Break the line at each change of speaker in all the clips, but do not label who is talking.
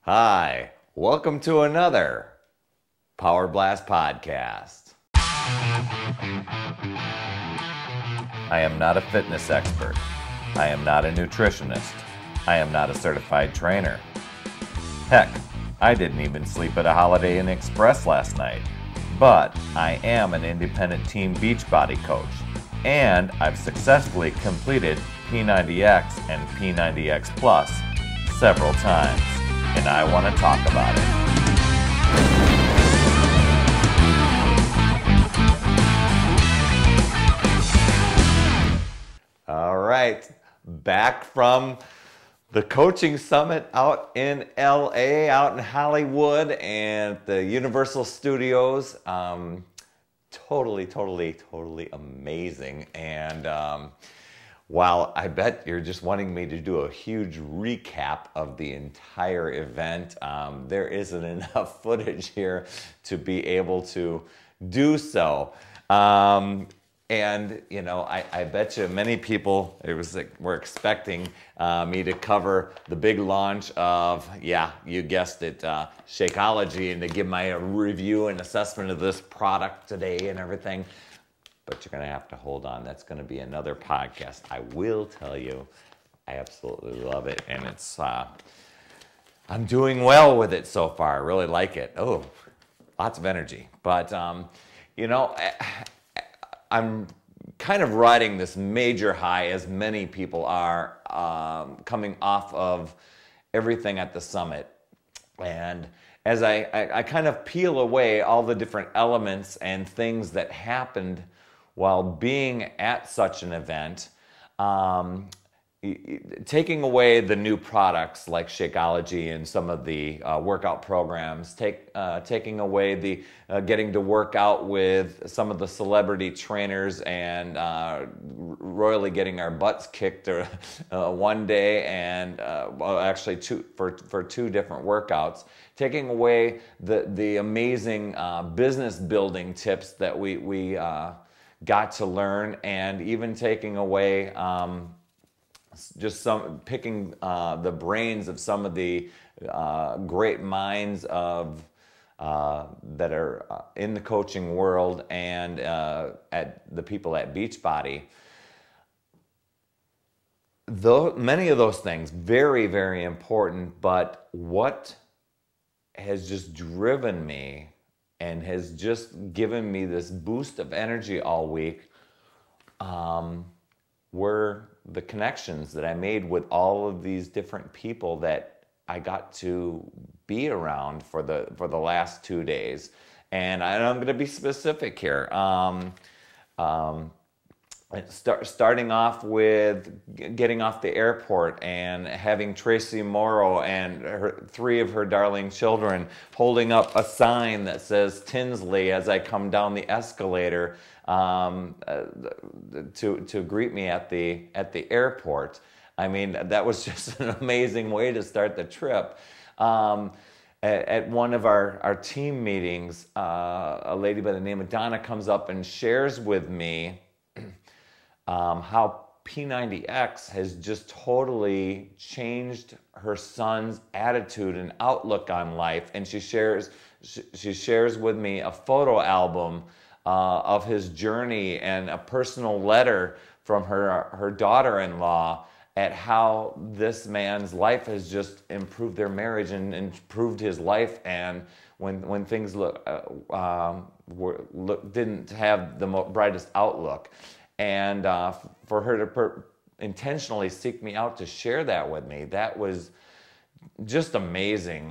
Hi, welcome to another Power Blast podcast. I am not a fitness expert. I am not a nutritionist. I am not a certified trainer. Heck, I didn't even sleep at a Holiday Inn Express last night. But I am an independent team Beachbody coach, and I've successfully completed P90X and P90X Plus several times, and I want to talk about it. All right, back from the coaching summit out in LA, out in Hollywood, and the Universal Studios. Totally amazing. And while I bet you're just wanting me to do a huge recap of the entire event, there isn't enough footage here to be able to do so. And, you know, I bet you many people were expecting me to cover the big launch of, yeah, you guessed it, Shakeology, and to give my review and assessment of this product today and everything. But you're going to have to hold on. That's going to be another podcast. I will tell you, I absolutely love it. And it's, I'm doing well with it so far. I really like it. Oh, lots of energy. But, you know, I'm kind of riding this major high, as many people are, coming off of everything at the summit. And as I kind of peel away all the different elements and things that happened while being at such an event, taking away the new products like Shakeology and some of the workout programs, taking away the getting to work out with some of the celebrity trainers and royally getting our butts kicked one day, and well, actually for two different workouts, taking away the amazing business building tips that we got to learn, and even taking away just picking the brains of some of the great minds of that are in the coaching world and at the people at Beachbody. Though many of those things very important, but what has just driven me and has just given me this boost of energy all week were the connections that I made with all of these different people that I got to be around for the last 2 days. And I'm going to be specific here. Starting off with getting off the airport and having Tracy Morrow and three of her darling children holding up a sign that says Tinsley as I come down the escalator to greet me at the airport. I mean, that was just an amazing way to start the trip. At one of our team meetings, a lady by the name of Donna comes up and shares with me how P90X has just totally changed her son's attitude and outlook on life, and she shares with me a photo album of his journey and a personal letter from her daughter-in-law at how this man's life has just improved their marriage and improved his life, and when things didn't have the brightest outlook. And for her to intentionally seek me out to share that with me, that was just amazing.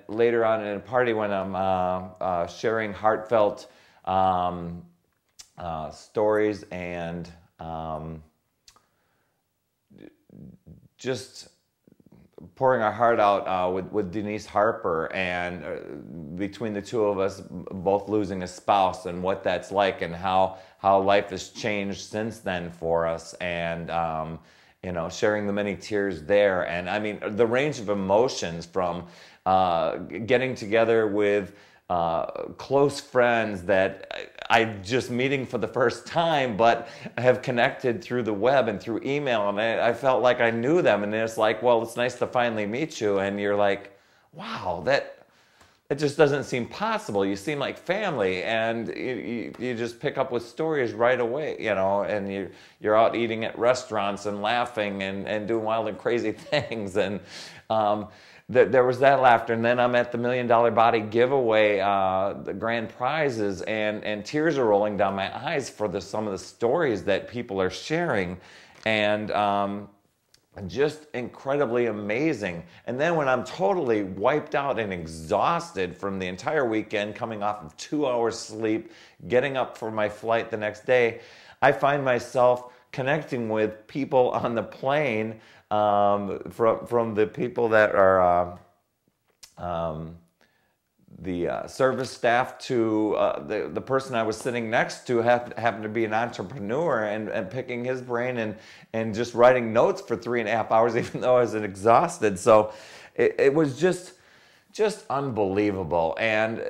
Later on in a party when I'm sharing heartfelt stories and just pouring our heart out with Denise Harper, and between the two of us both losing a spouse and what that's like, and how life has changed since then for us, and you know, sharing the many tears there. And I mean, the range of emotions from getting together with close friends that I just meeting for the first time, but have connected through the web and through email, and I felt like I knew them, and it's like, well, it's nice to finally meet you, and you're like, wow, it just doesn't seem possible. You seem like family, and you just pick up with stories right away, and you're out eating at restaurants and laughing and doing wild and crazy things. And there was that laughter. And then I'm at the $1 Million Body giveaway, the grand prizes, and tears are rolling down my eyes for some of the stories that people are sharing. And just incredibly amazing. And then when I'm totally wiped out and exhausted from the entire weekend, coming off of 2 hours sleep, getting up for my flight the next day, I find myself connecting with people on the plane, from the people that are the service staff to the person I was sitting next to happened to be an entrepreneur, and picking his brain and just writing notes for 3.5 hours, even though I was exhausted. So it was just unbelievable. And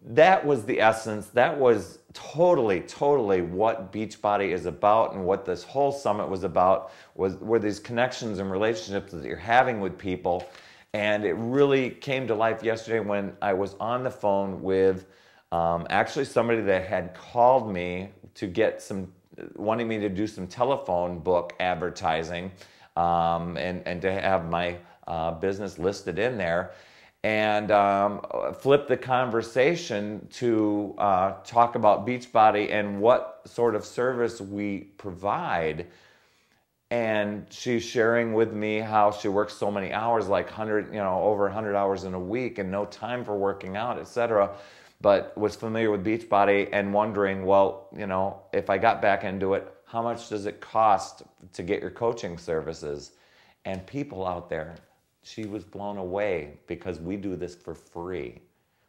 that was the essence. That was totally what Beachbody is about, and what this whole summit was about, were these connections and relationships that you're having with people. And it really came to life yesterday when I was on the phone with actually somebody that had called me to get wanting me to do some telephone book advertising, and to have my business listed in there. And flip the conversation to talk about Beachbody and what sort of service we provide. And she's sharing with me how she works so many hours, like over 100 hours in a week, and no time for working out, etc. But was familiar with Beachbody and wondering, well, if I got back into it, how much does it cost to get your coaching services? And people out there, she was blown away, because we do this for free.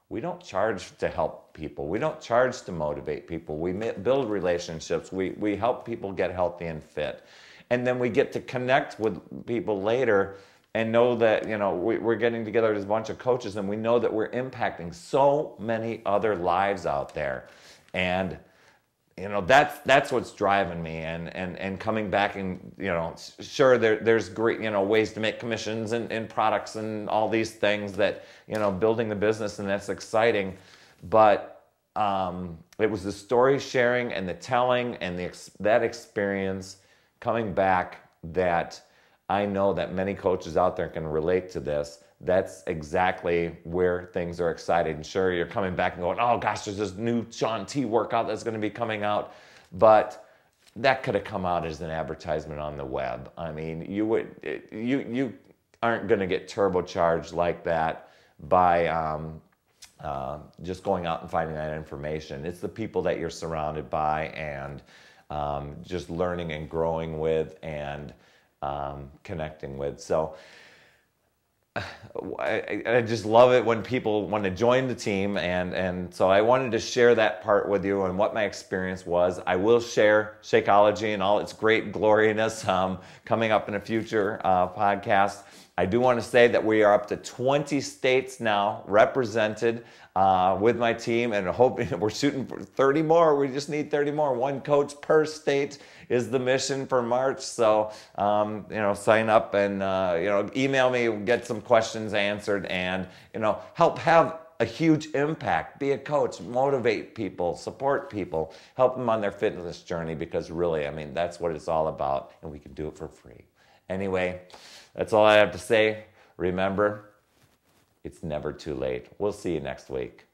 We don't charge to help people. We don't charge to motivate people. We build relationships. We help people get healthy and fit. And then we get to connect with people later and know that, we're getting together as a bunch of coaches, and we know that we're impacting so many other lives out there. And, that's what's driving me, and coming back, and, sure, there's great, ways to make commissions and products and all these things that, building the business, and that's exciting. But it was the story sharing and the telling and that experience coming back that I know that many coaches out there can relate to this. That's exactly where things are exciting. And sure, you're coming back and going, oh gosh, there's this new Shaun T workout that's going to be coming out. But that could have come out as an advertisement on the web. I mean, you aren't going to get turbocharged like that by just going out and finding that information. It's the people that you're surrounded by, and just learning and growing with, and connecting with. So I just love it when people want to join the team, and so I wanted to share that part with you and what my experience was. I will share Shakeology and all its great gloriness coming up in a future podcast. I do want to say that we are up to 20 states now represented with my team, and hoping we're shooting for 30 more. We just need 30 more. One coach per state is the mission for March. So, sign up and, email me, get some questions answered, and, help have a huge impact. Be a coach, motivate people, support people, help them on their fitness journey, because really, that's what it's all about, and we can do it for free. Anyway, that's all I have to say. Remember, it's never too late. We'll see you next week.